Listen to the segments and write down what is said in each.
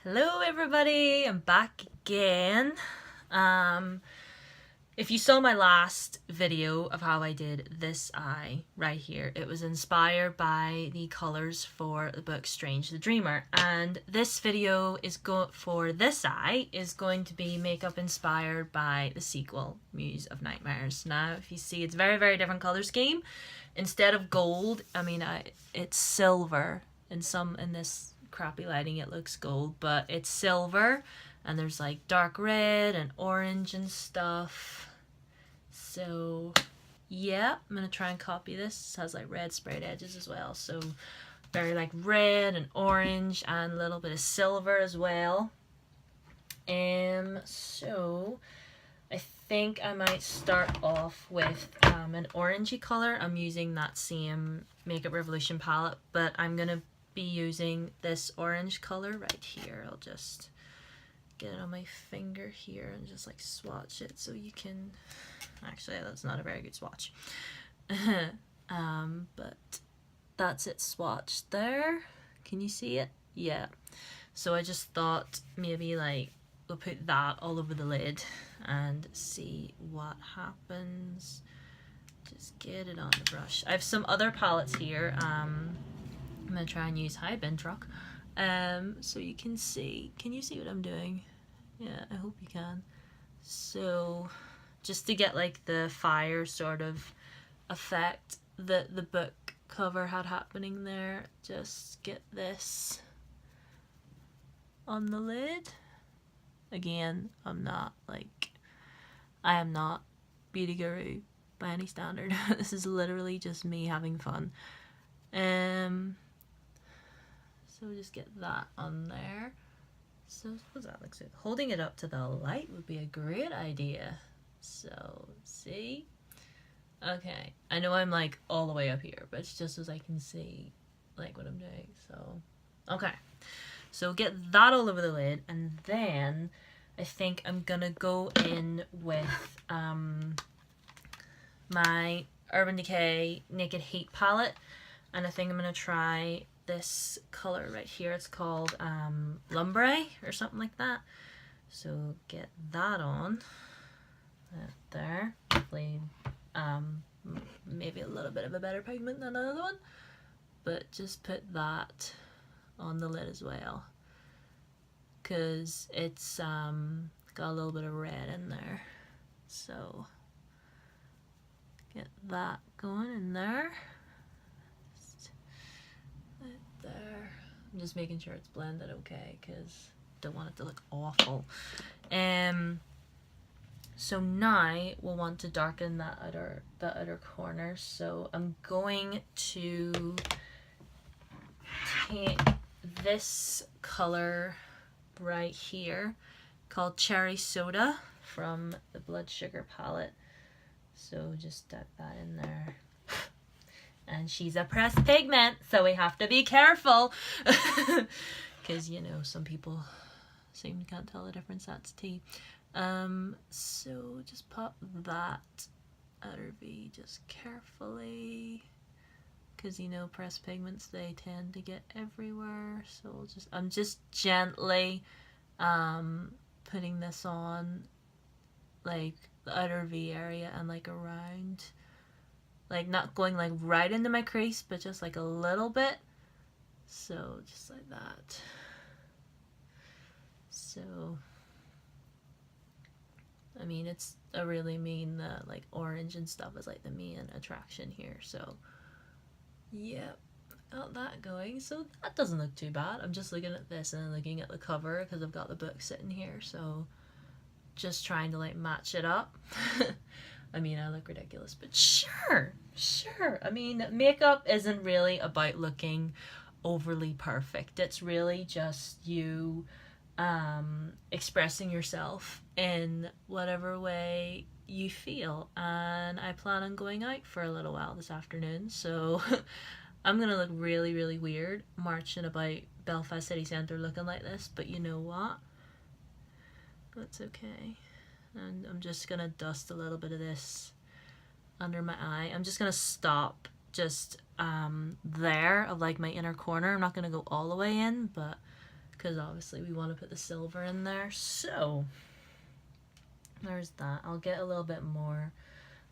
Hello everybody, I'm back again. If you saw my last video of how I did this eye right here, it was inspired by the colours for the book Strange the Dreamer, and this video for this eye is going to be makeup inspired by the sequel, Muse of Nightmares. Now, if you see, it's very different colour scheme. Instead of gold, it's silver. In this crappy lighting it looks gold, but it's silver, and there's like dark red and orange and stuff. So yeah, I'm gonna try and copy this. It has like red sprayed edges as well, so very like red and orange and a little bit of silver as well. So I think I might start off with an orangey color. I'm using that same Makeup Revolution palette, but I'm gonna be using this orange color right here. I'll just get it on my finger here and just like swatch it so you can, actually that's not a very good swatch. But that's it swatched there. Can you see it? Yeah. So I just thought maybe like we'll put that all over the lid and see what happens. Just get it on the brush. I have some other palettes here. I'm gonna try and use High Bintrock, so you can see. Can you see what I'm doing? Yeah, I hope you can. So just to get like the fire sort of effect that the book cover had happening there, just get this on the lid. Again, I am not beauty guru by any standard. This is literally just me having fun. So just get that on there. So suppose that looks good. Holding it up to the light would be a great idea. So see? Okay, I know I'm like all the way up here, but it's just as I can see like what I'm doing. So okay, so get that all over the lid, and then I think I'm gonna go in with my Urban Decay Naked Heat palette, and I think I'm gonna try this color right here. It's called Lumbre or something like that. So get that on there. Hopefully maybe a little bit of a better pigment than another one, but just put that on the lid as well, because it's got a little bit of red in there. So get that going in there. There. I'm just making sure it's blended okay, because don't want it to look awful. So now we'll want to darken the outer corner. So I'm going to take this color right here called Cherry Soda from the Blood Sugar palette. So just dip that in there. And she's a pressed pigment, so we have to be careful. Because, you know, some people seem to can't tell the difference. That's tea. So just pop that outer V just carefully. Because, you know, pressed pigments, they tend to get everywhere. So I'm just gently putting this on, like, the outer V area and, like, around. Like, not going like right into my crease, but just like a little bit. So just like that. So I mean, it's a really mean like orange and stuff is like the main attraction here. So yeah, got that going. So that doesn't look too bad. I'm just looking at this and looking at the cover because I've got the book sitting here. So just trying to like match it up. I mean, I look ridiculous, but sure. I mean, makeup isn't really about looking overly perfect. It's really just you expressing yourself in whatever way you feel. And I plan on going out for a little while this afternoon, so I'm gonna look really weird marching about Belfast city centre looking like this, but you know what? That's okay. And I'm just gonna dust a little bit of this under my eye. I'm just gonna stop just there of like my inner corner. I'm not gonna go all the way in, but because obviously we want to put the silver in there. So there's that. I'll get a little bit more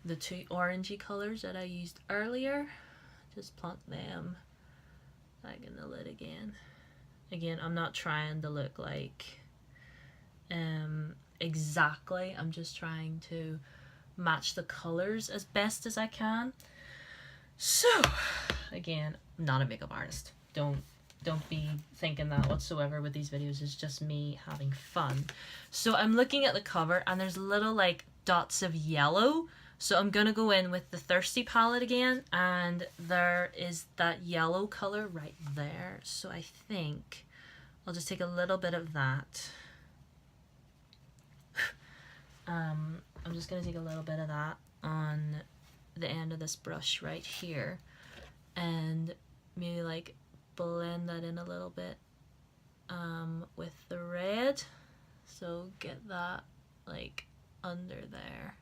the two orangey colors that I used earlier, just plunk them back in the lid again. Again, I'm not trying to look like exactly, I'm just trying to match the colors as best as I can. So again, I'm not a makeup artist. Don't be thinking that whatsoever with these videos. It's just me having fun. So I'm looking at the cover and there's little like dots of yellow. So I'm gonna go in with the Thirsty palette again, and there is that yellow color right there. So I think I'll just take a little bit of that. I'm just gonna take a little bit of that on the end of this brush right here, and maybe like blend that in a little bit with the red. So get that like under there.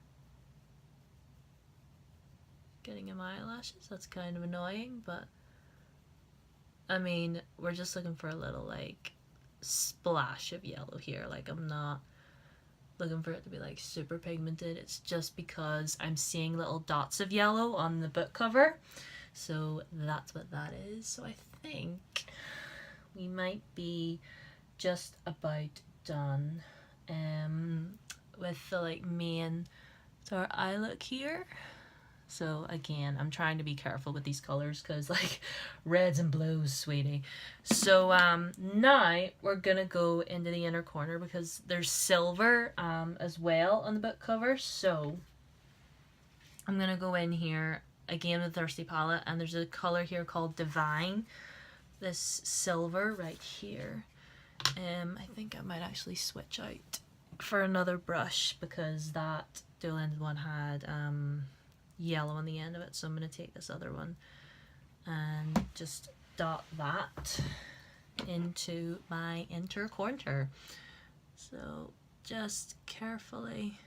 Getting in my eyelashes, that's kind of annoying, but I mean, we're just looking for a little like splash of yellow here. Like, I'm not looking for it to be like super pigmented. It's just because I'm seeing little dots of yellow on the book cover, so that's what that is. So I think we might be just about done with the like main sort of eye look here. So again, I'm trying to be careful with these colors because like reds and blues, sweetie. So now we're gonna go into the inner corner because there's silver as well on the book cover. So I'm gonna go in here again with the Thirsty palette, and there's a color here called Divine. This silver right here. I think I might actually switch out for another brush because that dual-ended one had yellow on the end of it, so I'm going to take this other one and just dot that into my inner corner. So just carefully,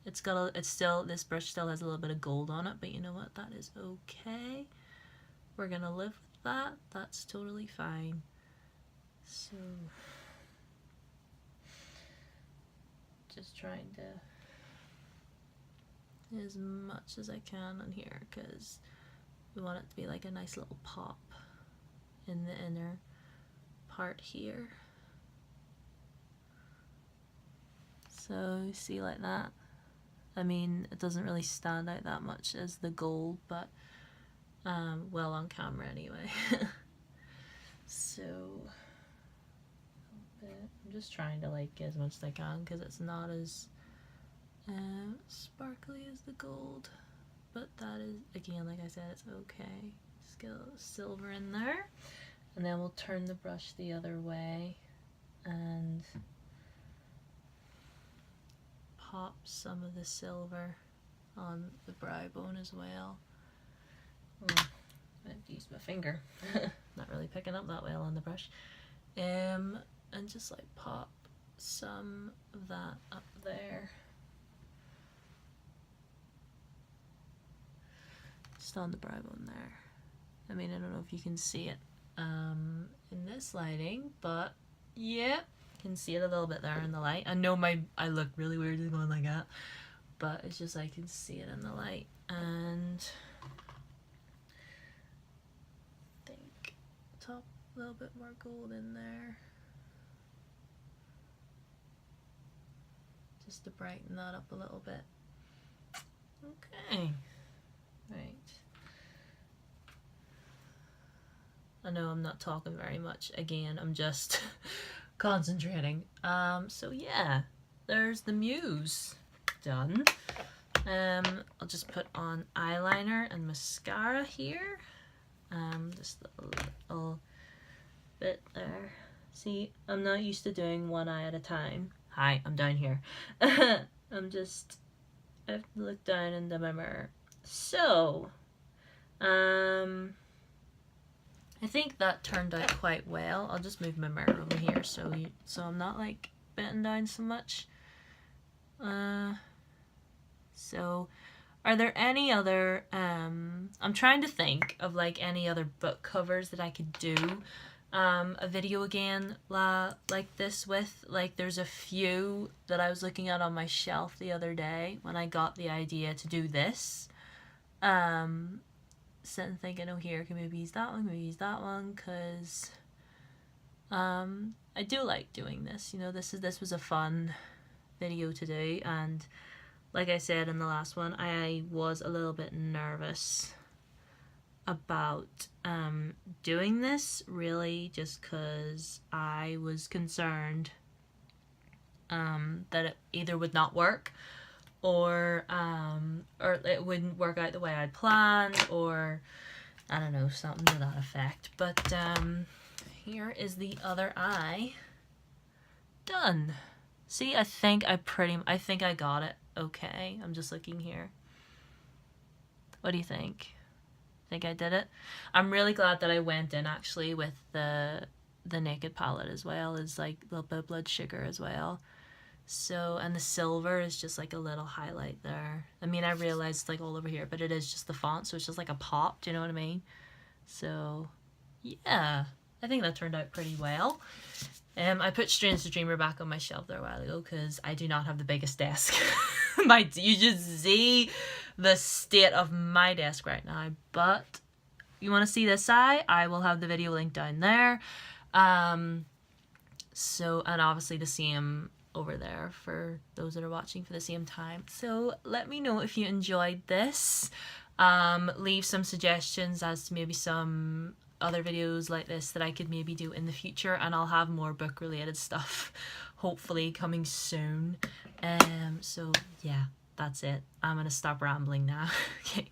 this brush still has a little bit of gold on it, but you know what, that is okay. We're gonna live with that. That's totally fine. So just trying to as much as I can on here because we want it to be like a nice little pop in the inner part here. So you see like that. I mean, it doesn't really stand out that much as the gold, but well on camera anyway. So I'm just trying to like get as much as I can because it's not as sparkly as the gold, but that is, again, like I said, it's okay. Just get a little silver in there, and then we'll turn the brush the other way and pop some of the silver on the brow bone as well. I have to use my finger. Not really picking up that well on the brush. And just like pop some of that up there. Just on the brow bone there. I mean, I don't know if you can see it in this lighting, but yeah, you can see it a little bit there in the light. I know I look really weird just going like that, but it's just I can see it in the light. And I think top a little bit more gold in there, just to brighten that up a little bit. Okay, right. I know I'm not talking very much. Again, I'm just concentrating. So yeah, there's the Muse done. I'll just put on eyeliner and mascara here. Just a little bit there. See, I'm not used to doing one eye at a time. Hi, I'm down here. I have to look down into my mirror. So, I think that turned out quite well. I'll just move my mirror over here so I'm not like bending down so much. So are there any other I'm trying to think of like any other book covers that I could do a video again like this with. Like, there's a few that I was looking at on my shelf the other day when I got the idea to do this. Sitting thinking, oh, here, can maybe use that one, maybe use that one, because I do like doing this. You know, this was a fun video to do, and like I said in the last one, I was a little bit nervous about doing this, really, just because I was concerned that it either would not work, or it wouldn't work out the way I'd planned, or I don't know, something to that effect. But here is the other eye done. See, I think I got it okay. I'm just looking here. What do you think? Think I did it? I'm really glad that I went in actually with the Naked palette as well, as like a little bit of blood sugar as well. So, and the silver is just like a little highlight there. I mean, I realized like all over here, but it is just the font, so it's just like a pop, do you know what I mean? So, yeah, I think that turned out pretty well. I put Strange the Dreamer back on my shelf there a while ago because I do not have the biggest desk. You just see the state of my desk right now. But you want to see this eye, I will have the video link down there. So, and obviously the same over there for those that are watching for the same time. So let me know if you enjoyed this. Leave some suggestions as to maybe some other videos like this that I could maybe do in the future, and I'll have more book related stuff hopefully coming soon. So yeah, that's it. I'm gonna stop rambling now. Okay.